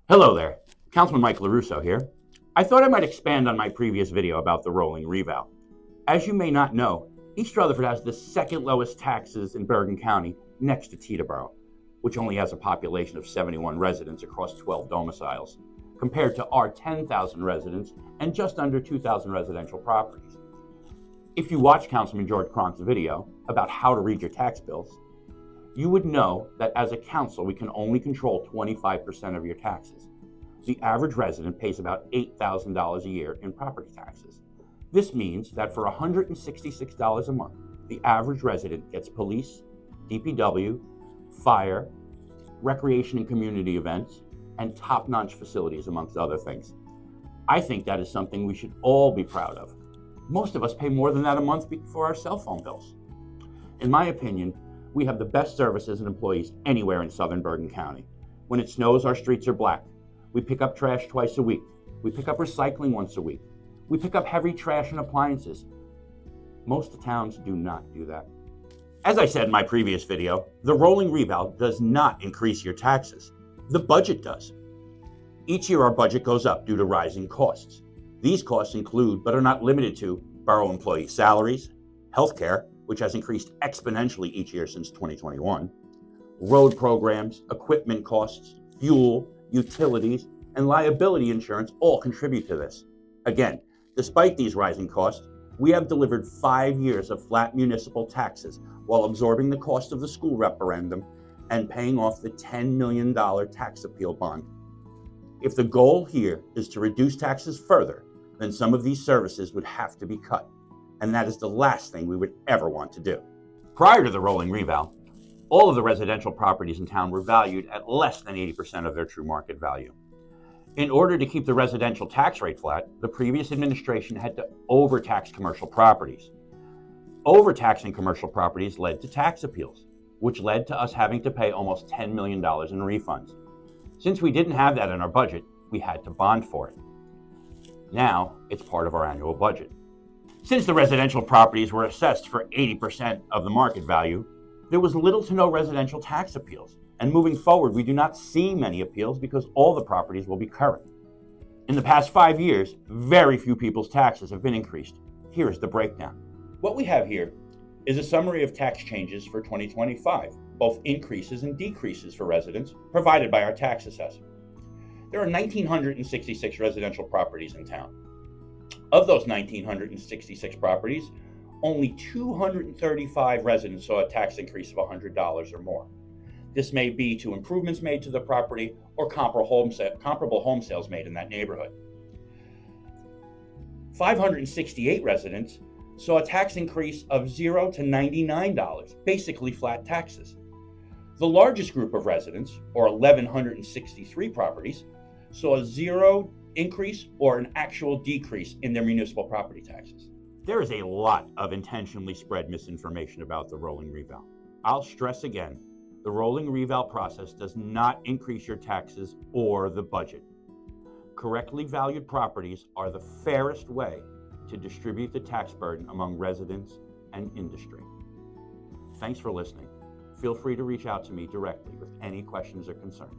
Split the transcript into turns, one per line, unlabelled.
Hello there, Councilman Michael Lorusso here. I thought I might expand on my previous video about the rolling reval. As you may not know, East Rutherford has the second lowest taxes in Bergen County next to Teterboro, which only has a population of 71 residents across 12 domiciles, compared to our 10,000 residents and just under 2,000 residential properties. If you watch Councilman George Cronk's video about how to read your tax bills, you would know that as a council, we can only control 25% of your taxes. The average resident pays about $8,000 a year in property taxes. This means that for $166 a month, the average resident gets police, DPW, fire, recreation and community events, and top-notch facilities, amongst other things. I think that is something we should all be proud of. Most of us pay more than that a month for our cell phone bills. In my opinion, we have the best services and employees anywhere in southern Bergen County. When it snows, our streets are black. We pick up trash twice a week. We pick up recycling once a week. We pick up heavy trash and appliances. Most towns do not do that. As I said in my previous video, the rolling reval does not increase your taxes. The budget does. Each year our budget goes up due to rising costs. These costs include, but are not limited to, borough employee salaries, healthcare, which has increased exponentially each year since 2021, road programs, equipment costs, fuel, utilities, and liability insurance all contribute to this. Again, despite these rising costs, we have delivered 5 years of flat municipal taxes while absorbing the cost of the school referendum and paying off the $10 million tax appeal bond. If the goal here is to reduce taxes further, then some of these services would have to be cut. And that is the last thing we would ever want to do. Prior to the rolling reval, all of the residential properties in town were valued at less than 80% of their true market value. In order to keep the residential tax rate flat, the previous administration had to overtax commercial properties. Overtaxing commercial properties led to tax appeals, which led to us having to pay almost $10 million in refunds. Since we didn't have that in our budget, we had to bond for it. Now, it's part of our annual budget. Since the residential properties were assessed for 80% of the market value, there was little to no residential tax appeals. And moving forward, we do not see many appeals because all the properties will be current. In the past 5 years, very few people's taxes have been increased. Here is the breakdown. What we have here is a summary of tax changes for 2025, both increases and decreases for residents provided by our tax assessor. There are 1,966 residential properties in town. Of those 1,966 properties, only 235 residents saw a tax increase of $100 or more. This may be to improvements made to the property or comparable home sales made in that neighborhood. 568 residents saw a tax increase of $0 to $99, basically flat taxes. The largest group of residents, or 1,163 properties, saw a $0 increase or an actual decrease in their municipal property taxes. There is a lot of intentionally spread misinformation about the rolling reval. I'll stress again, the rolling reval process does not increase your taxes or the budget. Correctly valued properties are the fairest way to distribute the tax burden among residents and industry. Thanks for listening. Feel free to reach out to me directly with any questions or concerns.